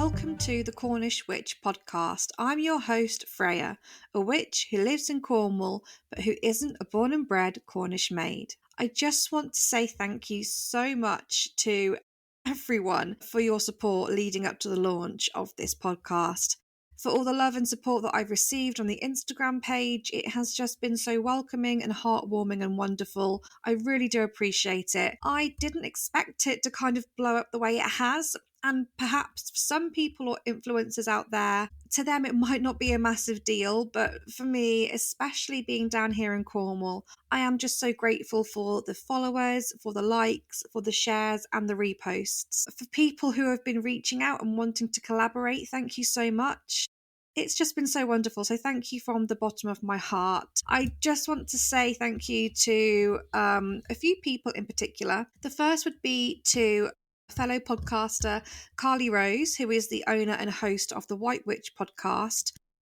Welcome to the Cornish Witch podcast. I'm your host, Freyja, a witch who lives in Cornwall but who isn't a born and bred Cornish maid. I just want to say thank you so much to everyone for your support leading up to the launch of this podcast. For all the love and support that I've received on the Instagram page, it has just been so welcoming and heartwarming and wonderful. I really do appreciate it. I didn't expect it to kind of blow up the way it has. And perhaps for some people or influencers out there, to them it might not be a massive deal, but for me, especially being down here in Cornwall, I am just so grateful for the followers, for the likes, for the shares and the reposts. For people who have been reaching out and wanting to collaborate, thank you so much. It's just been so wonderful. So thank you from the bottom of my heart. I just want to say thank you to a few people in particular. The first would be to fellow podcaster Carly Rose, who is the owner and host of the White Witch podcast.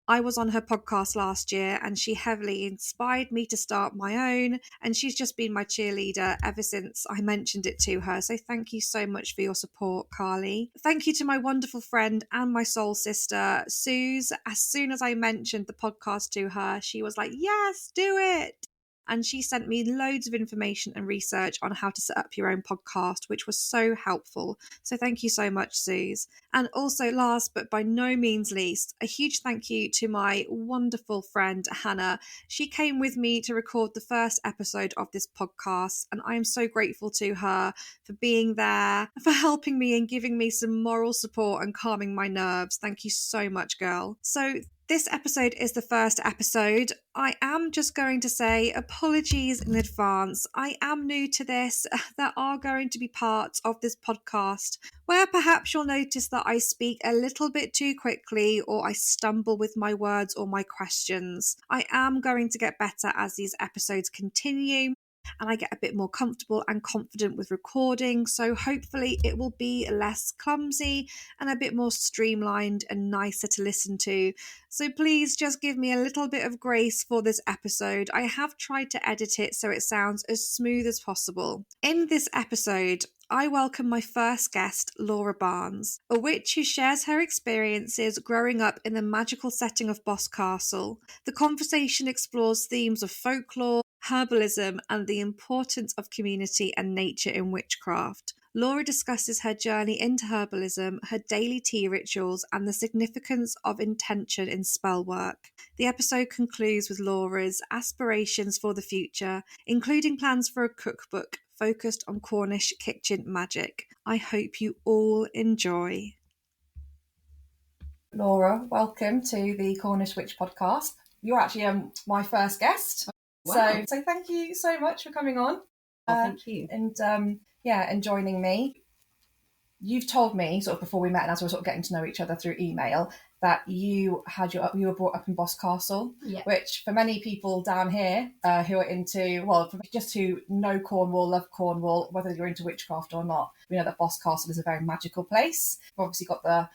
I was on her podcast last year and she heavily inspired me to start my own, and she's just been my cheerleader ever since I mentioned it to her. So thank you so much for your support, Carly. Thank you to my wonderful friend and my soul sister, Suze. As soon as I mentioned the podcast to her, she was like, yes, do it. And she sent me loads of information and research on how to set up your own podcast, which was so helpful. So thank you so much, Suze. And also, last but by no means least, a huge thank you to my wonderful friend, Hannah. She came with me to record the first episode of this podcast, and I am so grateful to her for being there, for helping me and giving me some moral support and calming my nerves. Thank you so much, girl. So this episode is the first episode. I am just going to say apologies in advance. I am new to this. There are going to be parts of this podcast where perhaps you'll notice that I speak a little bit too quickly or I stumble with my words or my questions. I am going to get better as these episodes continue, and I get a bit more comfortable and confident with recording, so hopefully it will be less clumsy and a bit more streamlined and nicer to listen to. So please just give me a little bit of grace for this episode. I have tried to edit it so it sounds as smooth as possible. In this episode, I welcome my first guest, Laura Barnes, a witch who shares her experiences growing up in the magical setting of Boscastle. The conversation explores themes of folklore, herbalism, and the importance of community and nature in witchcraft. Laura discusses her journey into herbalism, her daily tea rituals, and the significance of intention in spell work. The episode concludes with Laura's aspirations for the future, including plans for a cookbook focused on Cornish kitchen magic. I hope you all enjoy. Laura, welcome to the Cornish Witch podcast. You're actually my first guest. Wow. So thank you so much for coming on. Thank you. And joining me. You've told me sort of before we met and as we were sort of getting to know each other through email that you were brought up in Boscastle, which for many people down here who are into, well, just who know Cornwall, love Cornwall, whether you're into witchcraft or not, we know that Boscastle is a very magical place. We've obviously got the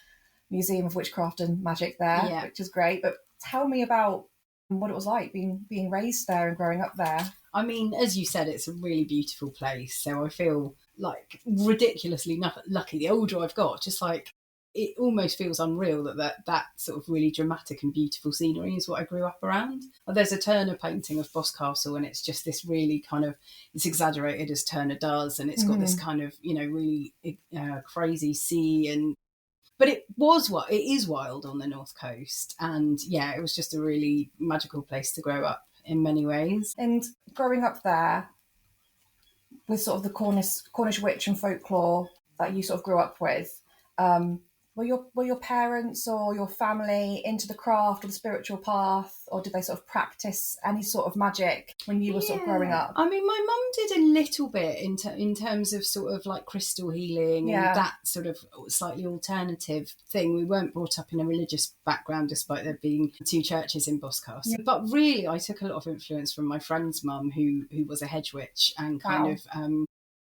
Museum of Witchcraft and Magic there, which is great. But tell me about what it was like being raised there and growing up there. I mean, as you said, it's a really beautiful place. So I feel like ridiculously lucky. The older I've got, just like it almost feels unreal that sort of really dramatic and beautiful scenery is what I grew up around. There's a Turner painting of Boscastle, and it's just this really kind of, it's exaggerated as Turner does, and it's got this kind of, really crazy sea but it is wild on the north coast, and it was just a really magical place to grow up in many ways. And growing up there with sort of the Cornish witch and folklore that you sort of grew up with, were your parents or your family into the craft or the spiritual path, or did they sort of practice any sort of magic when you were sort of growing up? I mean, my mum did a little bit in terms of sort of like crystal healing and that sort of slightly alternative thing. We weren't brought up in a religious background, despite there being 2 churches in Boscastle. But really, I took a lot of influence from my friend's mum, who was a hedge witch and kind of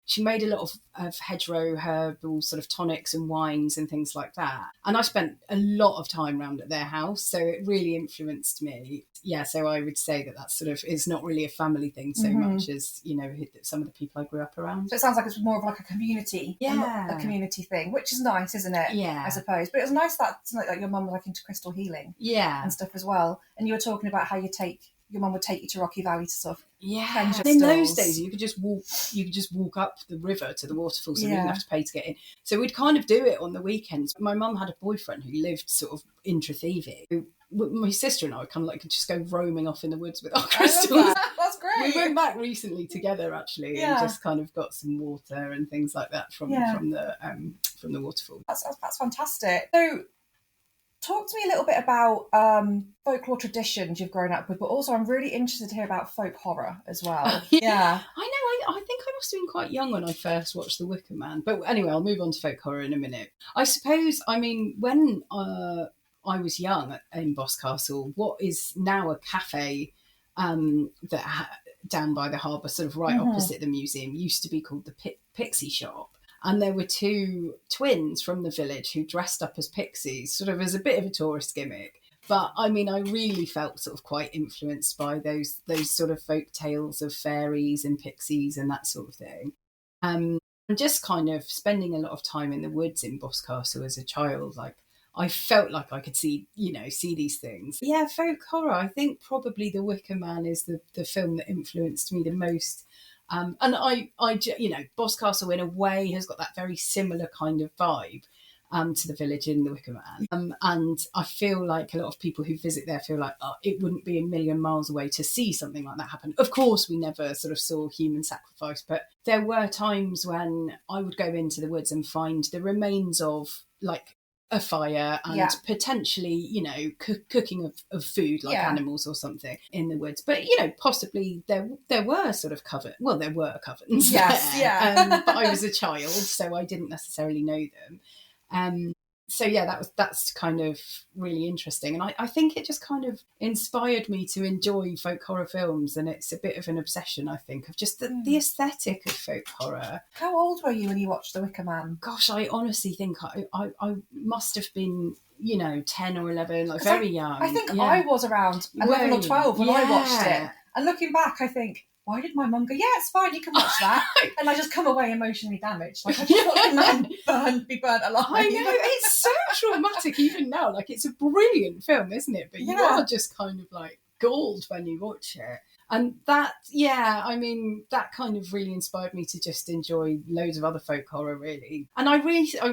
she made a lot of hedgerow herbal sort of tonics and wines and things like that. And I spent a lot of time around at their house, so it really influenced me. Yeah, so I would say that that's sort of, it's not really a family thing so much as, you know, some of the people I grew up around. So it sounds like it's more of like a community, Yeah, a community thing, which is nice, isn't it? Yeah, I suppose. But it was nice that like your mum was like into crystal healing, yeah, and stuff as well. And you were talking about how your mum would take you to Rocky Valley to sort of yeah. In those days, you could just walk up the river to the waterfall, so we didn't have to pay to get in. So we'd kind of do it on the weekends. My mum had a boyfriend who lived sort of in Trethevey. My sister and I would kind of like just go roaming off in the woods with our crystals. That's great. We went back recently together actually, and just kind of got some water and things like that from the waterfall. That's fantastic. So, talk to me a little bit about folklore traditions you've grown up with, but also I'm really interested to hear about folk horror as well. Yeah. I know, I think I must have been quite young when I first watched The Wicker Man. But anyway, I'll move on to folk horror in a minute. I suppose, I mean, when I was young in Boscastle, what is now a cafe down by the harbour, sort of right opposite the museum, used to be called the Pixie Shop. And there were two twins from the village who dressed up as pixies, sort of as a bit of a tourist gimmick. But I mean, I really felt sort of quite influenced by those sort of folk tales of fairies and pixies and that sort of thing. And just kind of spending a lot of time in the woods in Boscastle as a child, like I felt like I could see these things. Yeah, folk horror. I think probably The Wicker Man is the film that influenced me the most. And I, you know, Boscastle in a way has got that very similar kind of vibe to the village in The Wicker Man. And I feel like a lot of people who visit there feel like, oh, it wouldn't be a million miles away to see something like that happen. Of course, we never sort of saw human sacrifice, but there were times when I would go into the woods and find the remains of like a fire and potentially, you know, cooking of food like animals or something in the woods. But, you know, possibly there were sort of there were covens. Yes, there. yeah. But I was a child, so I didn't necessarily know them. So yeah, that's kind of really interesting. And I think it just kind of inspired me to enjoy folk horror films, and it's a bit of an obsession, I think, of just the aesthetic of folk horror. How old were you when you watched The Wicker Man? Gosh, I honestly think I must have been, you know, 10 or 11, like very young. I think I was around 11 or 12 when I watched it. And looking back, I think, why did my mum go, yeah, it's fine, you can watch that? And I just come away emotionally damaged. Like, I just watched a man be burnt alive. I know, it's so traumatic even now. Like, it's a brilliant film, isn't it? But you are just kind of like galled when you watch it. And that, I mean, that kind of really inspired me to just enjoy loads of other folk horror, really. And I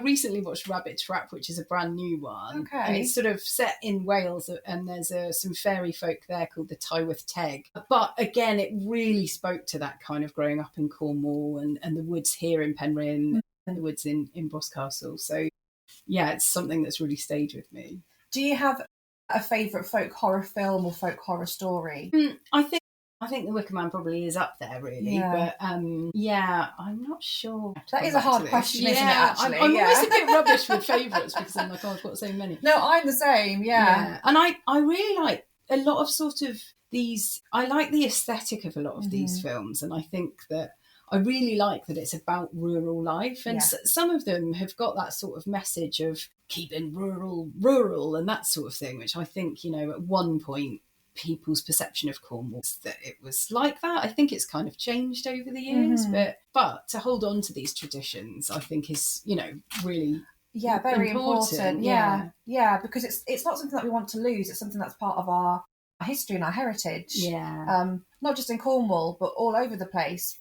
recently watched Rabbit Trap, which is a brand new one. Okay. And it's sort of set in Wales, and there's some fairy folk there called the Tywydd Teg. But again, it really spoke to that kind of growing up in Cornwall and the woods here in Penryn and the woods in Boscastle. So, yeah, it's something that's really stayed with me. Do you have a favourite folk horror film or folk horror story? I think The Wicker Man probably is up there, really. But, I'm not sure. That is a hard question, isn't it, actually? I'm always a bit rubbish with favourites because I'm like, oh, I've got so many. No, I'm the same, yeah. And I really like a lot of sort of these... I like the aesthetic of a lot of these films, and I think that I really like that it's about rural life. And some of them have got that sort of message of keeping rural and that sort of thing, which I think, you know, at one point, people's perception of Cornwall was that it was like that. I think it's kind of changed over the years, but to hold on to these traditions, I think is, you know, really very important. Yeah, because it's not something that we want to lose. It's something that's part of our history and our heritage. Not just in Cornwall, but all over the place.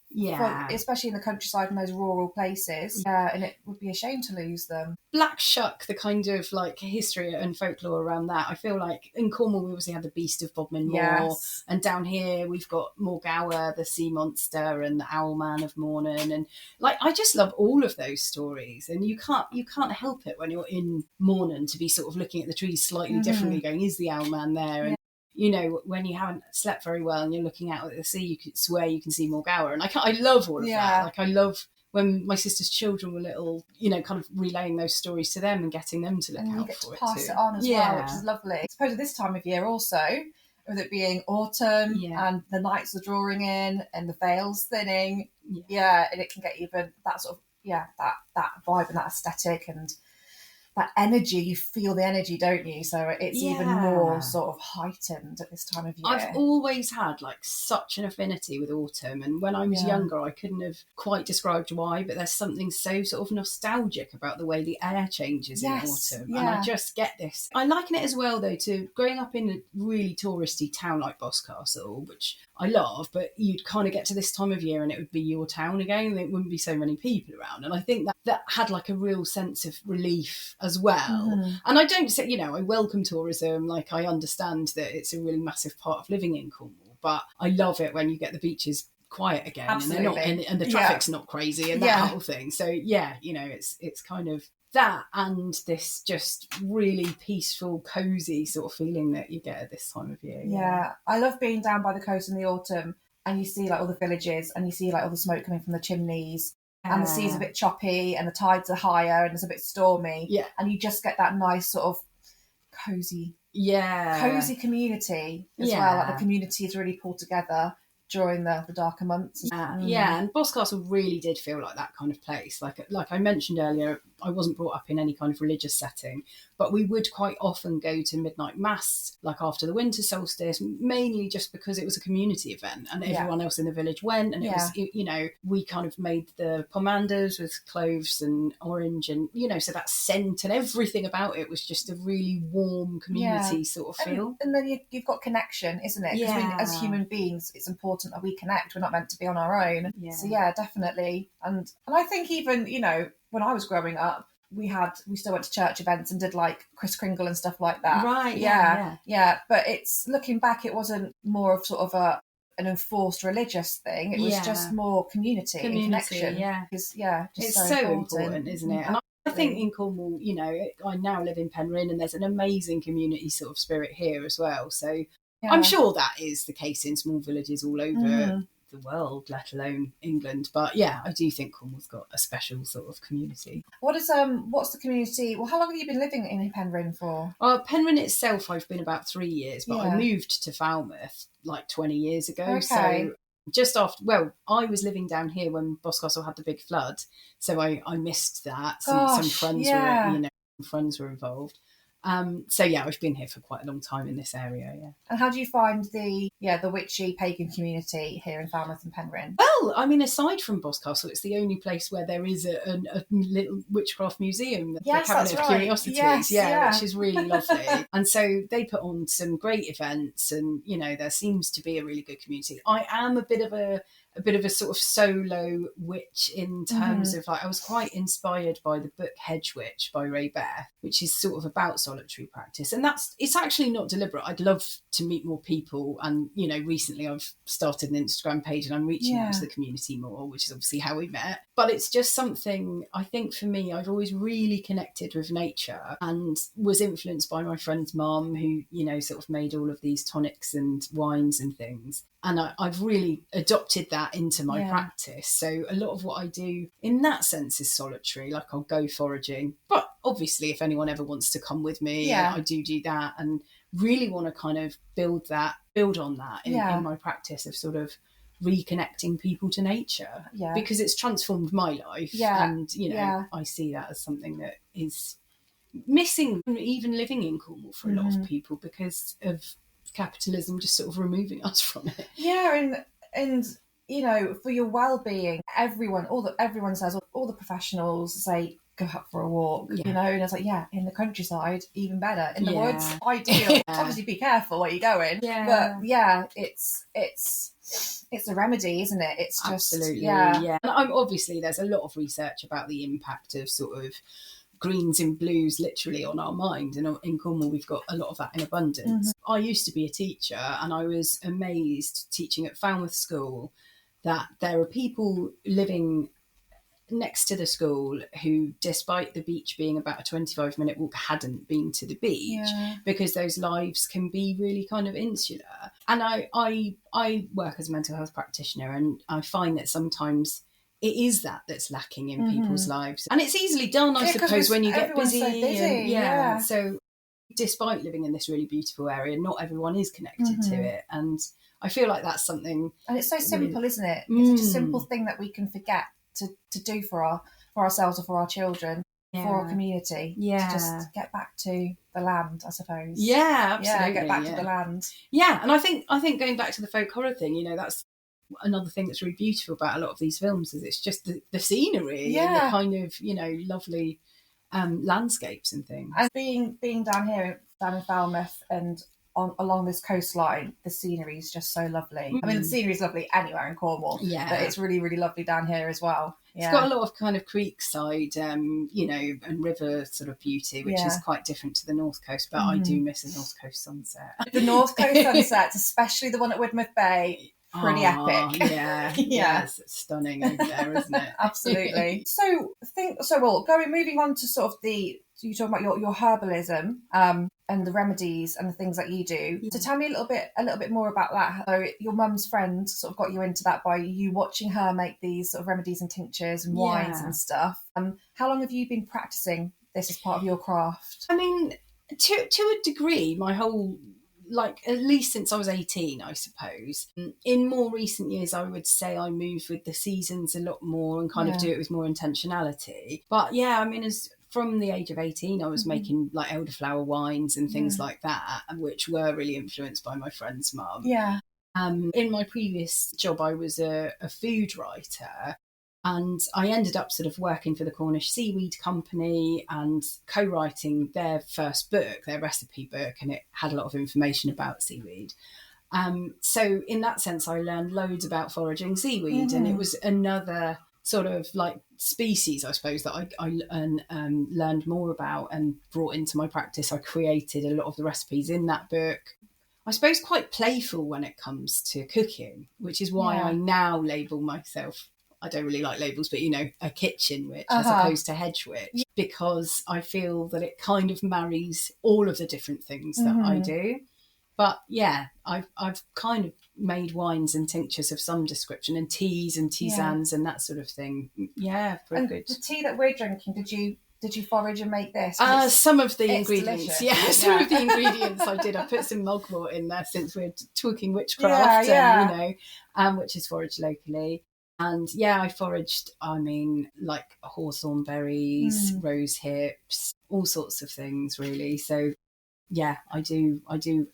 Especially in the countryside and those rural places. And it would be a shame to lose them. Black Shuck, the kind of like history and folklore around that. I feel like in Cornwall we obviously had the Beast of Bodmin Moor, and down here we've got Morgower, the sea monster, and the Owl Man of Mornan, and like I just love all of those stories. And you can't help it when you're in Mornan to be sort of looking at the trees slightly differently, going, is the Owl Man there? And you know, when you haven't slept very well and you're looking out at the sea, you could swear you can see Morgower. And I love all of that. Like, I love when my sister's children were little, you know, kind of relaying those stories to them and getting them to look out for it too. Pass it on as well, which is lovely. I suppose at this time of year also, with it being autumn Yeah. and the nights are drawing in and the veil's thinning. Yeah. Yeah, and it can get even that sort of, that vibe and that aesthetic and that energy. You feel the energy, don't you? So it's even more sort of heightened at this time of year. I've always had like such an affinity with autumn, and when I was younger I couldn't have quite described why, but there's something so sort of nostalgic about the way the air changes in autumn, and I just get this. I liken it as well though to growing up in a really touristy town like Boscastle, which I love, but you'd kind of get to this time of year and it would be your town again and there wouldn't be so many people around, and I think that had like a real sense of relief as well. And I don't say, I welcome tourism, like I understand that it's a really massive part of living in Cornwall, but I love it when you get the beaches quiet again. Absolutely. And they're not, and the traffic's not crazy and that whole thing. So it's kind of that and this just really peaceful, cozy sort of feeling that you get at this time of year. Yeah, I love being down by the coast in the autumn and you see like all the villages and you see like all the smoke coming from the chimneys. And the sea's a bit choppy and the tides are higher and it's a bit stormy. Yeah. And you just get that nice sort of cozy community as well. Like the community is really pulled together during the darker months. And Boscastle really did feel like that kind of place. Like I mentioned earlier, I wasn't brought up in any kind of religious setting, but we would quite often go to midnight mass, like after the winter solstice, mainly just because it was a community event and everyone else in the village went. And it was, we kind of made the pomanders with cloves and orange and, so that scent and everything about it was just a really warm community sort of feel. And then you've got connection, isn't it? Because as human beings, it's important that we connect. We're not meant to be on our own. Yeah. So definitely. And I think even, when I was growing up, we still went to church events and did like Kris Kringle and stuff like that. Right. Yeah. But it's looking back, it wasn't more of sort of an enforced religious thing. It was just more community and connection. Yeah. Because, it's so important, isn't it? And I think in Cornwall, I now live in Penryn and there's an amazing community sort of spirit here as well. So I'm sure that is the case in small villages all over the world, let alone England. But I do think Cornwall's got a special sort of community. What's the community? Well, how long have you been living in Penryn for? Penryn itself, I've been about 3 years, but I moved to Falmouth like 20 years ago. Okay. So just after, I was living down here when Boscastle had the big flood, so I missed that. Some friends were involved. I've been here for quite a long time in this area, And how do you find the witchy pagan community here in Falmouth and Penryn? Well, I mean, aside from Boscastle, it's the only place where there is a little witchcraft museum, the Cabinet of Curiosities, which is really lovely. And so they put on some great events and, there seems to be a really good community. I am a bit of a sort of solo witch in terms of I was quite inspired by the book Hedge Witch by Ray Bear, which is sort of about solitary practice. And it's actually not deliberate. I'd love to meet more people. And, recently I've started an Instagram page and I'm reaching out to the community more, which is obviously how we met. But it's just something, I think for me, I've always really connected with nature and was influenced by my friend's mum who, sort of made all of these tonics and wines and things. And I've really adopted that into my practice. So a lot of what I do in that sense is solitary, like I'll go foraging. But obviously, if anyone ever wants to come with me, I do that and really want to kind of build on that in my practice of sort of reconnecting people to nature because it's transformed my life. And, I see that as something that is missing even living in Cornwall for a lot of people because of capitalism just sort of removing us from it. And for your well-being, everyone says, all the professionals say go out for a walk, and it's like in the countryside even better, in the woods ideal. Obviously be careful where you're going, but it's a remedy, isn't it? It's just absolutely and obviously there's a lot of research about the impact of sort of greens and blues literally on our mind, and in Cornwall we've got a lot of that in abundance. I used to be a teacher and I was amazed teaching at Falmouth School that there are people living next to the school who, despite the beach being about a 25-minute walk, hadn't been to the beach because those lives can be really kind of insular. And I work as a mental health practitioner and I find that sometimes it is that's lacking in people's lives. And it's easily done, I suppose, when you get busy. So busy. So despite living in this really beautiful area, not everyone is connected to it. And I feel like that's something... And it's so simple, isn't it? It's such a simple thing that we can forget to do for ourselves or for our children, for our community. Yeah. To just get back to the land, I suppose. Yeah, absolutely. Yeah, get back to the land. Yeah, and I think going back to the folk horror thing, you know, that's another thing that's really beautiful about a lot of these films, is it's just the scenery and the kind of, you know, lovely landscapes and things. And being down here, down in Falmouth and along this coastline, the scenery is just so lovely. I mean, the scenery is lovely anywhere in Cornwall, but it's really, really lovely down here as well. Yeah. It's got a lot of kind of creekside, you know, and river sort of beauty, which is quite different to the North Coast, but I do miss the North Coast sunset. The North Coast sunsets, especially the one at Widmouth Bay, pretty epic. Yeah, it's stunning over there, isn't it? Absolutely. Moving on to sort of you talk about your herbalism and the remedies and the things that you do. So tell me a little bit more about that. So your mum's friend sort of got you into that by you watching her make these sort of remedies and tinctures and wines and stuff. How long have you been practicing this as part of your craft? I mean, to a degree, my whole, like, at least since I was 18, I suppose. In more recent years, I would say I moved with the seasons a lot more and kind of do it with more intentionality. But yeah, I mean, from the age of 18, I was making like elderflower wines and things like that, which were really influenced by my friend's mum. Yeah. In my previous job, I was a food writer, and I ended up sort of working for the Cornish Seaweed Company and co-writing their first book, their recipe book, and it had a lot of information about seaweed. So in that sense, I learned loads about foraging seaweed, and it was another sort of like species, I suppose, that I learned more about and brought into my practice. I created a lot of the recipes in that book. I suppose quite playful when it comes to cooking, which is why I now label myself, I don't really like labels, but, you know, a kitchen witch as opposed to hedge witch, because I feel that it kind of marries all of the different things that I do. But yeah, I've kind of made wines and tinctures of some description, and teas and tisanes and that sort of thing. Yeah, pretty good. The tea that we're drinking, did you forage and make this? Some of the ingredients. Delicious. Some of the ingredients I did. I put some mugwort in there, since we're talking witchcraft, you know, which is foraged locally. And yeah, I foraged, I mean, like hawthorn berries, rose hips, all sorts of things, really. So yeah, I do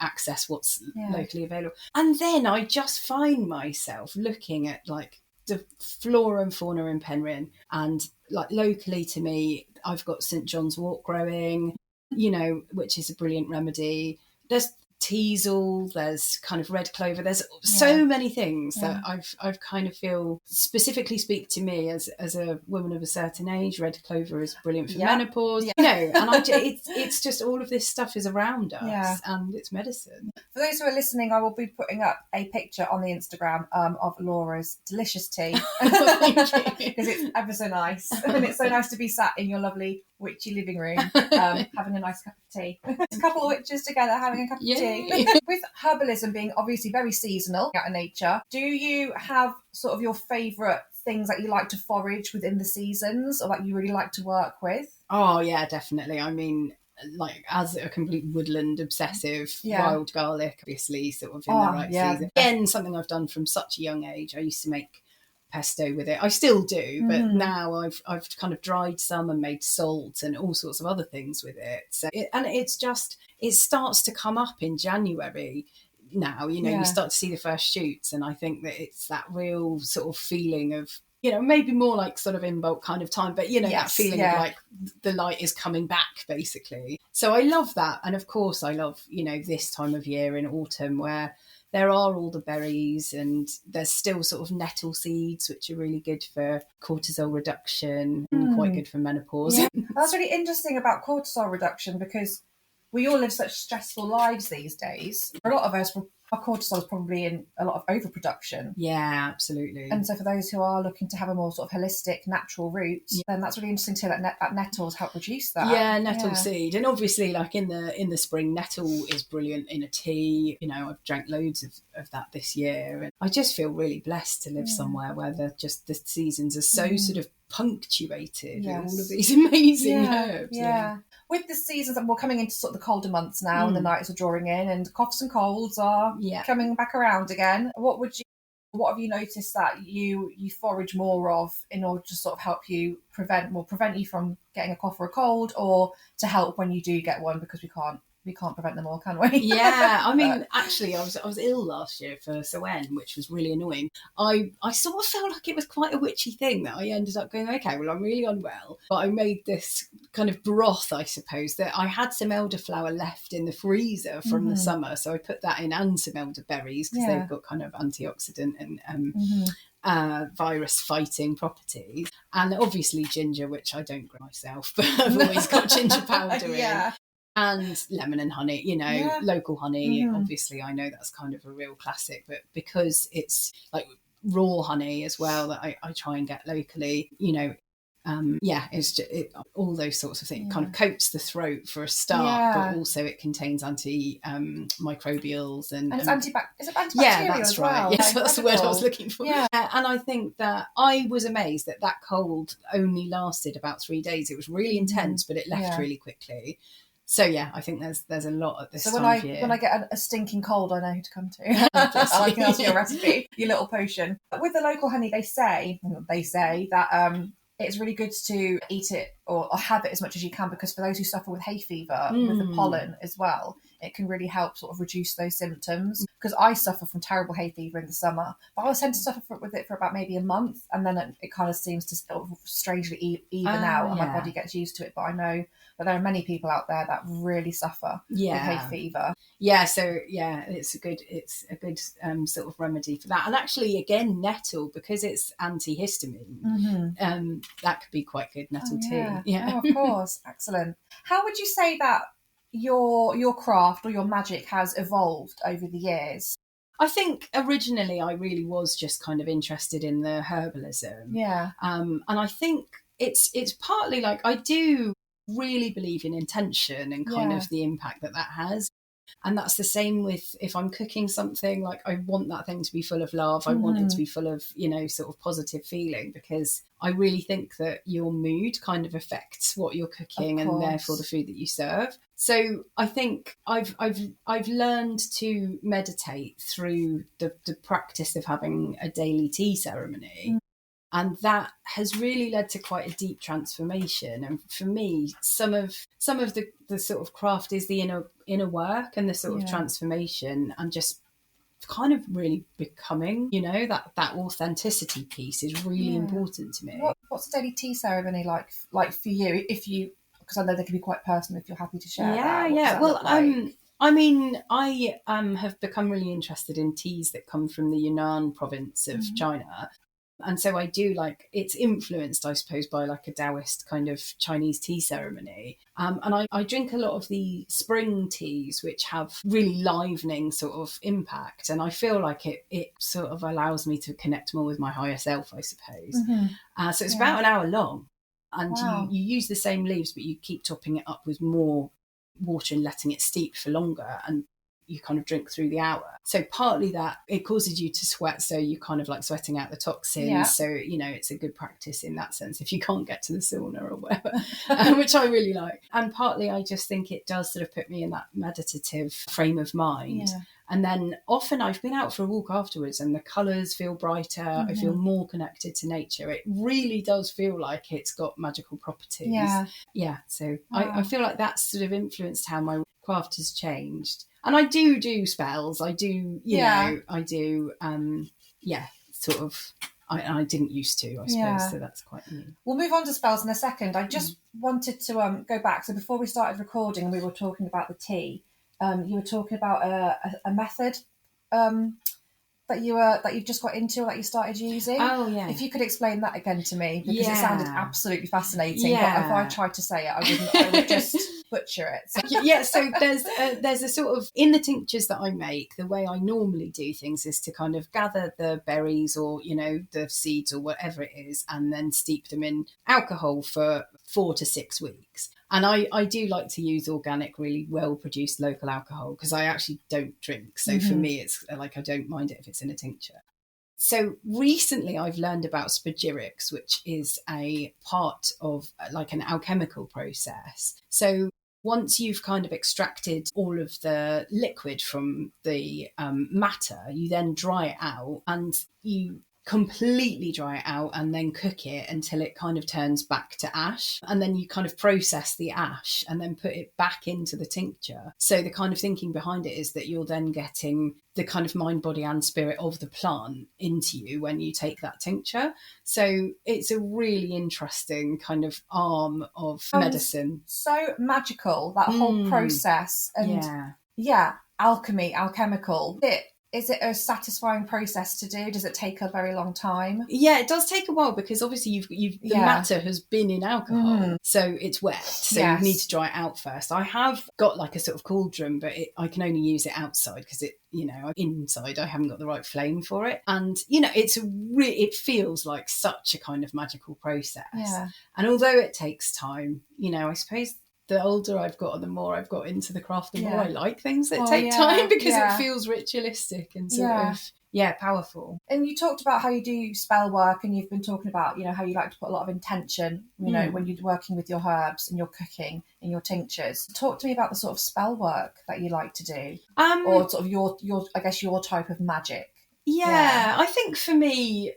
access what's locally available. And then I just find myself looking at like the flora and fauna in Penryn, and like locally to me, I've got St John's wort growing, you know, which is a brilliant remedy. There's teasel, there's kind of red clover, there's so many things that I've kind of feel specifically speak to me as a woman of a certain age. Red clover is brilliant for menopause, you know, and it's just all of this stuff is around us and it's medicine. For those who are listening, I will be putting up a picture on the Instagram of Laura's delicious tea, because it's ever so nice, and it's so nice to be sat in your lovely witchy living room having a nice cup of tea. A couple of witches together having a cup of tea. With herbalism being obviously very seasonal out in nature, do you have sort of your favourite things that you like to forage within the seasons, or that you really like to work with? Oh yeah, definitely. I mean, like, as a complete woodland obsessive, wild garlic, obviously, sort of in the right season. Again, something I've done from such a young age. I used to make pesto with it. I still do, but now I've kind of dried some and made salt and all sorts of other things with it. So it starts to come up in January now, you know, you start to see the first shoots, and I think that it's that real sort of feeling of, you know, maybe more like sort of in bulk kind of time, but, you know, that feeling of like the light is coming back, basically. So I love that. And of course I love, you know, this time of year in autumn, where there are all the berries, and there's still sort of nettle seeds, which are really good for cortisol reduction and quite good for menopause. Yeah. That's really interesting about cortisol reduction, because we all live such stressful lives these days. A lot of us, our cortisol is probably in a lot of overproduction. Yeah, absolutely. And so for those who are looking to have a more sort of holistic, natural route, then that's really interesting to hear that nettles help reduce that. Yeah, nettle seed. And obviously, like in the spring, nettle is brilliant in a tea. You know, I've drank loads of that this year. And I just feel really blessed to live somewhere where the seasons are so sort of punctuated with all of Yes. these amazing herbs. Yeah. With the seasons, and we're coming into sort of the colder months now, and the nights are drawing in, and coughs and colds are coming back around again. What have you noticed that you forage more of in order to sort of help you prevent you from getting a cough or a cold, or to help when you do get one, because we can't prevent them all, can we? Yeah, I mean, actually, I was ill last year for Soen, which was really annoying. I sort of felt like it was quite a witchy thing that I ended up going, okay, well, I'm really unwell. But I made this kind of broth, I suppose, that I had some elderflower left in the freezer from the summer. So I put that in, and some elderberries, because they've got kind of antioxidant and virus fighting properties. And obviously ginger, which I don't grow myself, but I've always got ginger powder in. And lemon and honey, local honey. Obviously, I know that's kind of a real classic, but because it's like raw honey as well that I try and get locally, it's just, all those sorts of things. Kind of coats the throat for a start, but also it contains antimicrobials and it's antibacterial. Yeah, that's as right. Well. Yes, that's the word I was looking for. Yeah. And I think that I was amazed that cold only lasted about 3 days. It was really intense, but it left really quickly. So yeah, I think there's a lot at this time of year. When I get a stinking cold, I know who to come to. I can ask you your recipe, your little potion. With the local honey, they say that it's really good to eat it or have it as much as you can, because for those who suffer with hay fever, with the pollen as well, it can really help sort of reduce those symptoms. Because I suffer from terrible hay fever in the summer, but I tend to suffer with it for about maybe a month, and then it kind of seems to sort of strangely even out, and my body gets used to it. But I know that there are many people out there that really suffer with hay fever. Yeah, so it's a good sort of remedy for that. And actually, again, nettle, because it's antihistamine, that could be quite good. Nettle tea. Yeah, of course, excellent. How would you say that your craft or your magic has evolved over the years? I think originally I really was just kind of interested in the herbalism. Yeah. And I think it's partly like I do really believe in intention and kind of the impact that has. And that's the same with if I'm cooking something, like I want that thing to be full of love. I want it to be full of, sort of positive feeling, because I really think that your mood kind of affects what you're cooking and therefore the food that you serve. So I think I've learned to meditate through the practice of having a daily tea ceremony. And that has really led to quite a deep transformation. And for me, some of the sort of craft is the inner work and the sort of transformation, and just kind of really becoming, that authenticity piece is really important to me. What's a daily tea ceremony like for you? Because I know they can be quite personal, if you're happy to share that. Yeah. Well, I mean, I have become really interested in teas that come from the Yunnan province of China. And so I do it's influenced, I suppose, by a Taoist kind of Chinese tea ceremony. And I drink a lot of the spring teas, which have really livening sort of impact. And I feel like it sort of allows me to connect more with my higher self, I suppose. So it's about an hour long. And you use the same leaves, but you keep topping it up with more water and letting it steep for longer. And you kind of drink through the hour. So partly that it causes you to sweat, so you kind of sweating out the toxins. So it's a good practice in that sense if you can't get to the sauna or whatever, which I really like. And partly I just think it does sort of put me in that meditative frame of mind. And then often I've been out for a walk afterwards and the colours feel brighter. I feel more connected to nature. It really does feel like it's got magical properties. So I feel like that's sort of influenced how my craft has changed. And I do spells. I do, I do, sort of. I didn't used to, I suppose, so that's quite new. We'll move on to spells in a second. I just wanted to go back. So before we started recording and we were talking about the tea, you were talking about a method that you've just got into, or that you started using. Oh, yeah. If you could explain that again to me, because it sounded absolutely fascinating. But if I tried to say it, I would just butcher it. So. So there's a sort of, in the tinctures that I make, the way I normally do things is to kind of gather the berries or, the seeds or whatever it is, and then steep them in alcohol for 4 to 6 weeks. And I do like to use organic, really well-produced local alcohol, because I actually don't drink. So for me, it's I don't mind it if it's in a tincture. So recently I've learned about spagyrics, which is a part of like an alchemical process. So once you've kind of extracted all of the liquid from the matter, you then dry it out, and you completely dry it out and then cook it until it kind of turns back to ash. And then you kind of process the ash and then put it back into the tincture. So the kind of thinking behind it is that you're then getting the kind of mind, body and spirit of the plant into you when you take that tincture. So it's a really interesting kind of arm of medicine. So magical, that whole process. And alchemical. Is it a satisfying process to do? Does it take a very long time? Yeah, it does take a while, because obviously the matter has been in alcohol, so it's wet. So you need to dry it out first. I have got like a sort of cauldron, but I can only use it outside because inside I haven't got the right flame for it. And it feels like such a kind of magical process. Yeah. And although it takes time, I suppose the older I've got, the more I've got into the craft, the more I like things that take time, because it feels ritualistic and sort of powerful. And you talked about how you do spell work, and you've been talking about, how you like to put a lot of intention, when you're working with your herbs and your cooking and your tinctures. Talk to me about the sort of spell work that you like to do, or sort of your I guess your type of magic. Yeah, I think for me,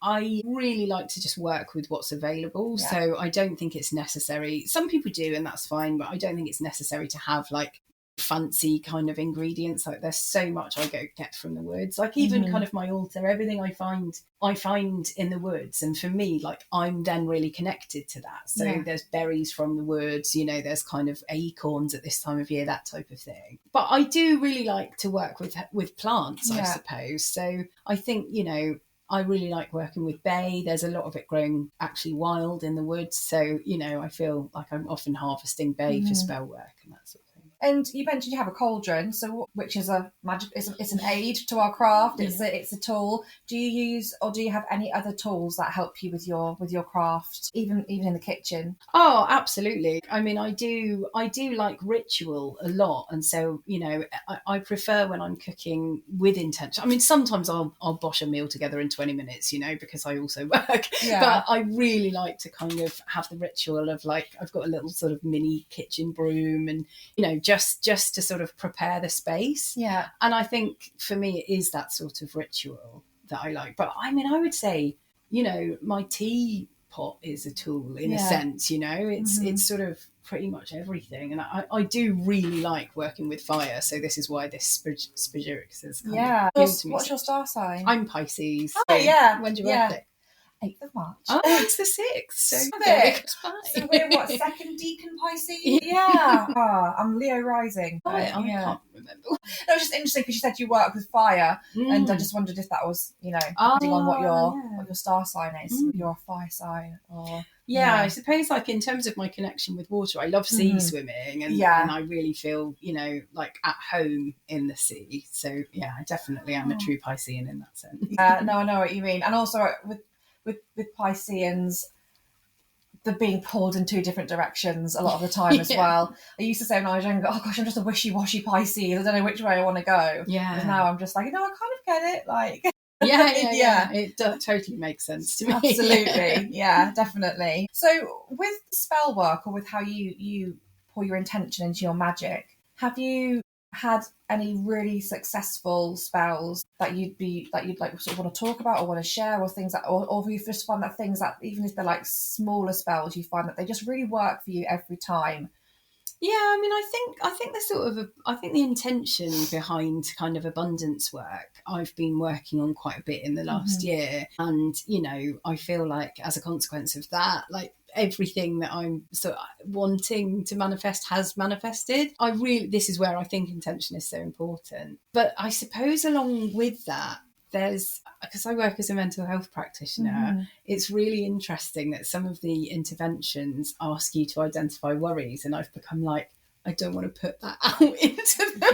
I really like to just work with what's available. Yeah. So I don't think it's necessary. Some people do, and that's fine, but I don't think it's necessary to have like fancy kind of ingredients. Like there's so much I get from the woods. Like even kind of my altar, everything I find in the woods. And for me, like I'm then really connected to that. So there's berries from the woods, there's kind of acorns at this time of year, that type of thing. But I do really like to work with plants, I suppose. So I think, I really like working with bay. There's a lot of it growing actually wild in the woods. So, I feel like I'm often harvesting bay for spell work and that sort of thing. And you mentioned you have a cauldron, which is a magic. It's an aid to our craft. It's a tool. Do you use, or do you have any other tools that help you with your craft, even in the kitchen? Oh, absolutely. I mean, I do like ritual a lot, and so I prefer when I'm cooking with intention. I mean, sometimes I'll bosh a meal together in 20 minutes, because I also work. Yeah. But I really like to kind of have the ritual of like I've got a little sort of mini kitchen broom, and just to sort of prepare the space. Yeah. And I think for me it is that sort of ritual that I like. But I mean, I would say, my tea pot is a tool in a sense, it's sort of pretty much everything. And I do really like working with fire. So this is why this spagyrics is kind of appealed to me. What's your star sign? I'm Pisces. Oh, yeah. When's your birthday? 8th of March. Oh, it's the 6th. So we're what, second deacon Pisces? Yeah. I'm Leo rising. I can't remember. No, it's just interesting because you said you work with fire, and I just wondered if that was, depending on what your star sign is. You're a fire sign, or I suppose like in terms of my connection with water, I love sea swimming, and I really feel, like at home in the sea. So I definitely am a true Piscean in that sense. No, I know what you mean. And also with Pisceans, they're being pulled in two different directions a lot of the time as well. I used to say when I was younger, oh gosh, I'm just a wishy-washy Pisces. I don't know which way I want to go. Yeah. And now I'm just like, I kind of get it. Like, yeah. It totally makes sense to me. Absolutely. Yeah, definitely. So with spell work, or with how you pour your intention into your magic, have you had any really successful spells that you'd like sort of want to talk about or want to share, or things that, or have you just found that things that even if they're like smaller spells, you find that they just really work for you every time? Yeah, I mean, I think the intention behind kind of abundance work I've been working on quite a bit in the last year, and I feel like as a consequence of that, like everything that I'm sort of wanting to manifest has manifested. This is where I think intention is so important. But I suppose along with that, because I work as a mental health practitioner, it's really interesting that some of the interventions ask you to identify worries, and I've become like, I don't want to put that out into the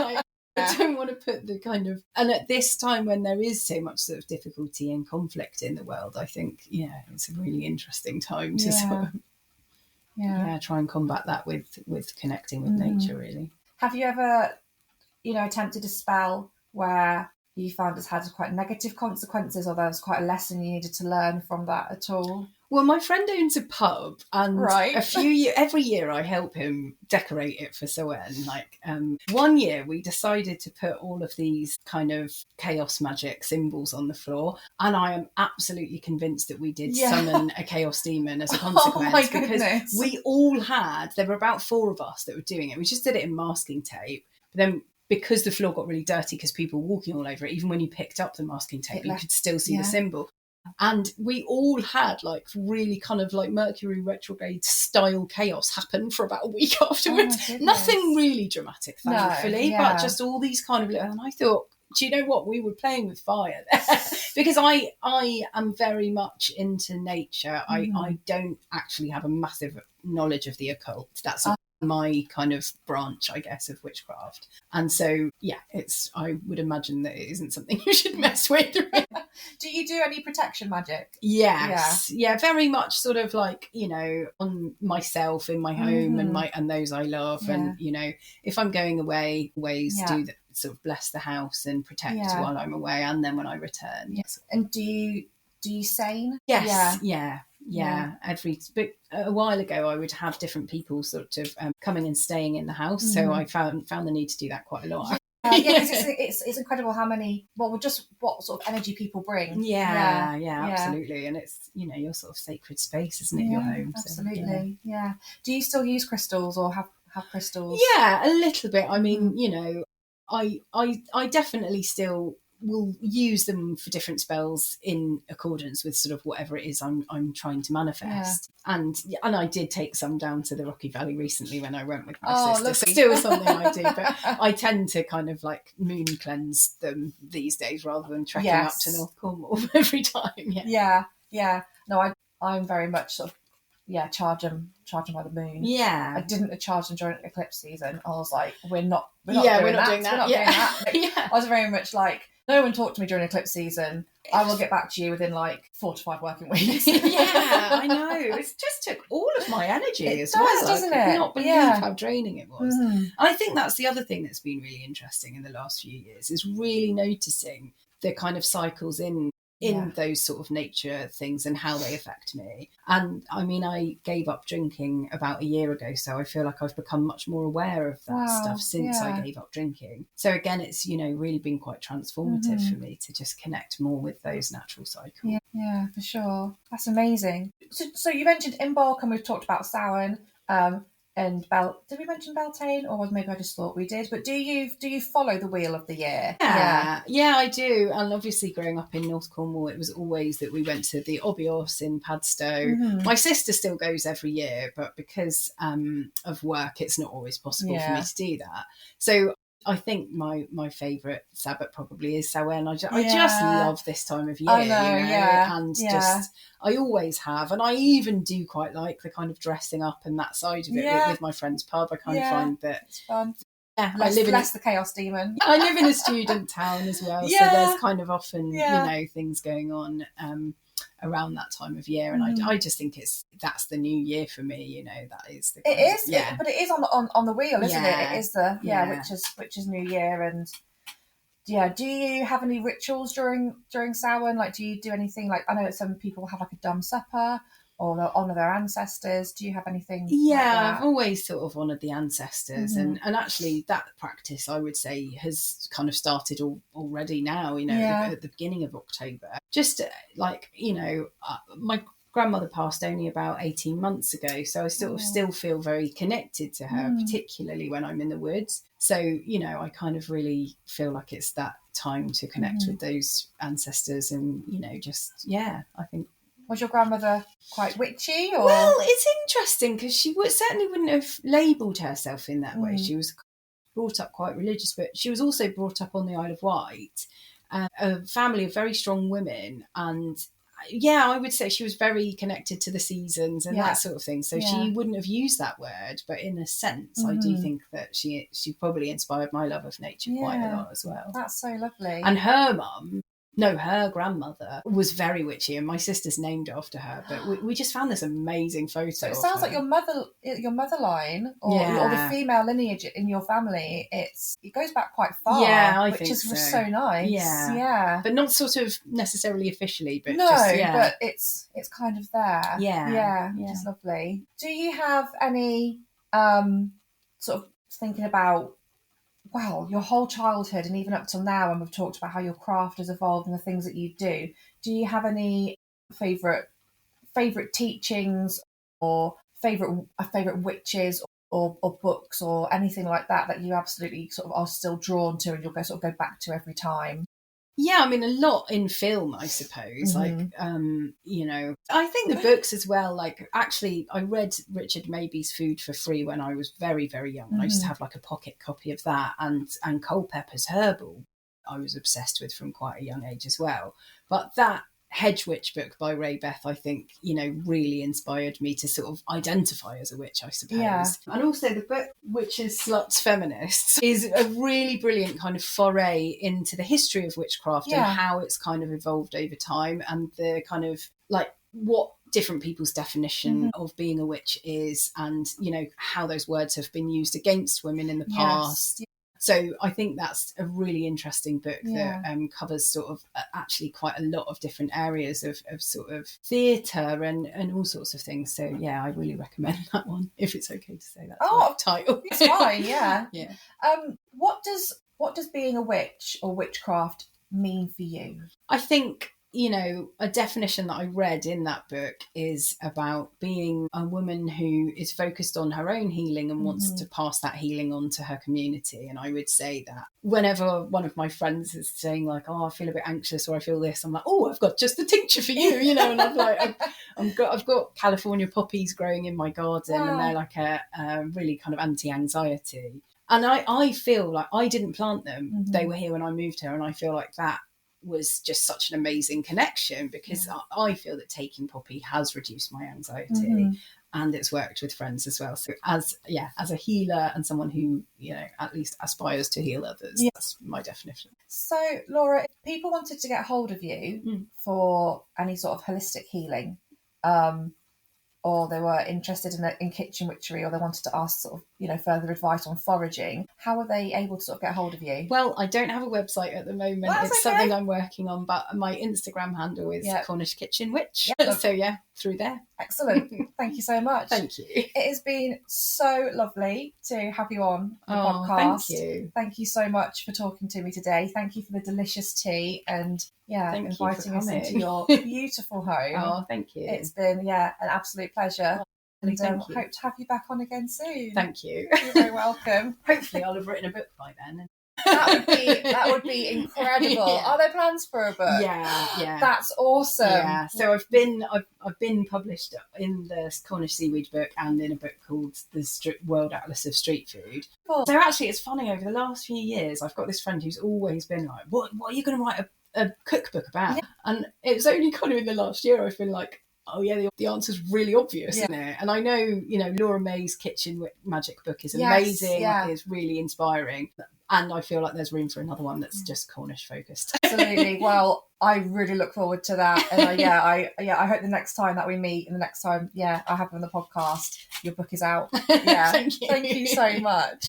world. I don't want to put the kind of, and at this time when there is so much sort of difficulty and conflict in the world, I think it's a really interesting time to sort of try and combat that with connecting with nature, really. Have you ever attempted a spell where you found has had quite negative consequences, or there was quite a lesson you needed to learn from that at all? Well, my friend owns a pub, and Right. every year I help him decorate it for Soen. Like, one year we decided to put all of these kind of chaos magic symbols on the floor, and I am absolutely convinced that we did summon a chaos demon as a consequence. Oh my because goodness. we all there were about 4 of us that were doing it. We just did it in masking tape, but then, because the floor got really dirty because people were walking all over it, even when you picked up the masking tape, you could still see the symbol. And we all had like really kind of like Mercury retrograde style chaos happen for about a week afterwards. Nothing really dramatic, thankfully, but just all these kind of little, and I thought, do you know what? We were playing with fire there. Because I am very much into nature. I don't actually have a massive knowledge of the occult. That's my kind of branch, I guess, of witchcraft. And so, yeah, I would imagine that it isn't something you should mess with. Do you do any protection magic? Yes. Yeah, very much sort of like, you know, on myself in my home and those I love. And, you know, if I'm going away, ways do that, sort of bless the house and protect while I'm away, and then when I return. Yes. And do you sane? Yes. Yeah. But a while ago I would have different people sort of coming and staying in the house, so I found the need to do that quite a lot. Because it's incredible how many, what sort of energy people bring. Yeah, absolutely. And it's, you know, your sort of sacred space, isn't it, your home? Absolutely. So, yeah. Do you still use crystals, or have crystals? Yeah, a little bit. I mean, you know, I definitely still will use them for different spells in accordance with sort of whatever it is I'm trying to manifest. And I did take some down to the Rocky Valley recently when I went with my sister. So still something I do, but I tend to kind of like moon cleanse them these days rather than trekking up to North Cornwall every time. Yeah. No, I'm very much sort of charge them by the moon. Yeah, I didn't charge them during eclipse season. I was like, we're not doing that. We're not doing that. Like, I was very much like, no one talked to me during eclipse season. I will get back to you within like 4 to 5 working weeks. I know. It just took all of my energy as well. Doesn't I could it? not believe how draining it was. And I think that's the other thing that's been really interesting in the last few years, is really noticing the kind of cycles in those sort of nature things and how they affect me. And I mean, I gave up drinking about a year ago, so I feel like I've become much more aware of that stuff since I gave up drinking. So again, it's, you know, really been quite transformative for me to just connect more with those natural cycles. Yeah, for sure. That's amazing. So you mentioned Imbolc, and we've talked about Samhain. And did we mention Beltane, or maybe I just thought we did? But do you follow the wheel of the year? Yeah, I do. And obviously, growing up in North Cornwall, it was always that we went to the Obios in Padstow. My sister still goes every year, but because of work, it's not always possible for me to do that. So I think my favourite Sabbath probably is Samhain. I just love this time of year. I know, you know? And just, I always have. And I even do quite like the kind of dressing up and that side of it with my friend's pub. I kind of find that it's fun. Yeah, less the chaos demon. I live in a student town as well, so there's kind of often, you know, things going on around that time of year, and I just think that's the new year for me. You know, that is the but it is on the wheel, isn't it? It is which is New Year. And do you have any rituals during Samhain? Like, do you do anything, like, I know that some people have like a dumb supper, or they'll honour their ancestors. Do you have anything like that? I've always sort of honoured the ancestors, and actually that practice, I would say, has kind of started already now, you know, at the beginning of October. Just like, you know, my grandmother passed only about 18 months ago, so I still feel very connected to her, particularly when I'm in the woods. So, you know, I kind of really feel like it's that time to connect with those ancestors, and, you know, just, I think. Was your grandmother quite witchy? Or? Well, it's interesting because she certainly wouldn't have labelled herself in that way. She was brought up quite religious, but she was also brought up on the Isle of Wight, a family of very strong women. And I would say she was very connected to the seasons and that sort of thing. So she wouldn't have used that word, but in a sense, I do think that she probably inspired my love of nature quite a lot as well. That's so lovely. And her mum No, her grandmother was very witchy, and my sister's named after her. But we just found this amazing photo. So it sounds like your mother line, or the female lineage in your family. It goes back quite far. Yeah, I which think is so. So nice. Yeah, but not sort of necessarily officially. But but it's kind of there. Yeah, which is lovely. Do you have any sort of thinking about, well, your whole childhood and even up till now, and we've talked about how your craft has evolved and the things that you do you have any favourite teachings or favourite witches or books or anything like that you absolutely sort of are still drawn to and you'll go back to every time? Yeah, I mean, a lot in film, I suppose. Mm-hmm. I think the books as well. Like, actually, I read Richard Maybe's Food for Free when I was very, very young. Mm-hmm. I used to have like a pocket copy of that, and Culpeper's Herbal I was obsessed with from quite a young age as well. But that Hedge Witch book by Ray Beth, I think, really inspired me to sort of identify as a witch, I suppose. Yeah. And also the book Witches, Sluts, Feminists is a really brilliant kind of foray into the history of witchcraft and how it's kind of evolved over time, and the kind of like what different people's definition of being a witch is, and how those words have been used against women in the past. Yes. So I think that's a really interesting book that covers sort of actually quite a lot of different areas of sort of theatre and all sorts of things. So yeah, I really recommend that one, if it's okay to say that title. It's fine, yeah. Yeah. What does being a witch or witchcraft mean for you? I think, a definition that I read in that book is about being a woman who is focused on her own healing and wants to pass that healing on to her community. And I would say that whenever one of my friends is saying like, oh, I feel a bit anxious or I feel this, I'm like, oh, I've got just a tincture for you, and I'm like, I've got California poppies growing in my garden, and they're like a really kind of anti-anxiety. And I feel like I didn't plant them. They were here when I moved here, and I feel like that was just such an amazing connection, because I feel that taking poppy has reduced my anxiety, and it's worked with friends as well. So as a healer and someone who at least aspires to heal others, that's my definition. So Laura, if people wanted to get hold of you for any sort of holistic healing, or they were interested in kitchen witchery, or they wanted to ask sort of, further advice on foraging, how are they able to sort of get hold of you? Well, I don't have a website at the moment. It's something I'm working on, but my Instagram handle is Cornish Kitchen Witch. So through there. Excellent. Thank you so much. Thank you. It has been so lovely to have you on the podcast. Thank you. Thank you so much for talking to me today. Thank you for the delicious tea and inviting us into your beautiful home. Oh, thank you. It's been an absolute pleasure. And hope to have you back on again soon. Thank you. You're very welcome. Hopefully I'll have written a book by then. That would be incredible. Are there plans for a book? Yeah. That's awesome. Yeah. So I've been published in the Cornish Seaweed book and in a book called The World Atlas of Street Food. Cool. So actually, it's funny, over the last few years, I've got this friend who's always been like, "What are you going to write a cookbook about?" Yeah. And it's only kind of in the last year I've been like, oh yeah, the answer's really obvious, isn't it? And I know, Laura May's Kitchen Magic book is amazing, is really inspiring. And I feel like there's room for another one that's just Cornish focused. Absolutely. Well, I really look forward to that. And I hope the next time that we meet and the next time, I have you on the podcast, your book is out. Yeah. Thank you so much.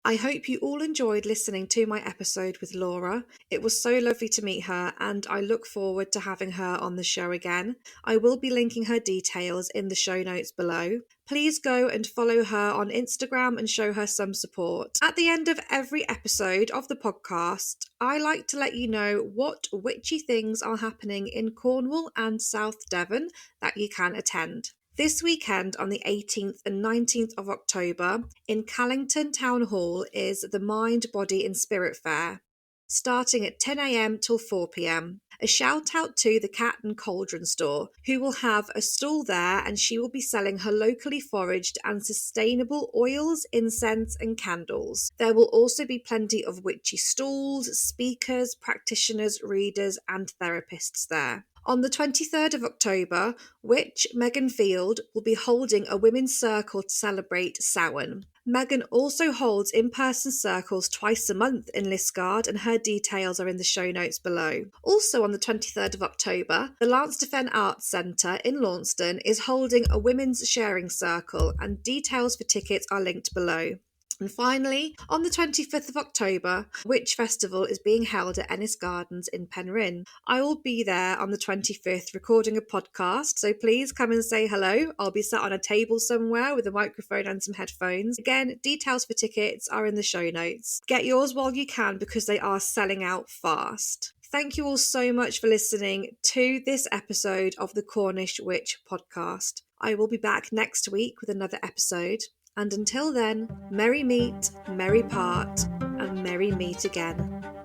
I hope you all enjoyed listening to my episode with Laura. It was so lovely to meet her, and I look forward to having her on the show again. I will be linking her details in the show notes below. Please go and follow her on Instagram and show her some support. At the end of every episode of the podcast, I like to let you know what witchy things are happening in Cornwall and South Devon that you can attend. This weekend on the 18th and 19th of October in Callington Town Hall is the Mind, Body and Spirit Fair, starting at 10 a.m. till 4 p.m. A shout out to the Cat and Cauldron store, who will have a stall there, and she will be selling her locally foraged and sustainable oils, incense and candles. There will also be plenty of witchy stalls, speakers, practitioners, readers and therapists there. On the 23rd of October, Witch Megan Field will be holding a women's circle to celebrate Samhain. Megan also holds in-person circles twice a month in Liskeard, and her details are in the show notes below. Also on the 23rd of October, the Lance Defence Arts Centre in Launceston is holding a women's sharing circle, and details for tickets are linked below. And finally, on the 25th of October, Witch Festival is being held at Ennis Gardens in Penryn. I will be there on the 25th recording a podcast, so please come and say hello. I'll be sat on a table somewhere with a microphone and some headphones. Again, details for tickets are in the show notes. Get yours while you can because they are selling out fast. Thank you all so much for listening to this episode of the Cornish Witch podcast. I will be back next week with another episode. And until then, merry meet, merry part, and merry meet again.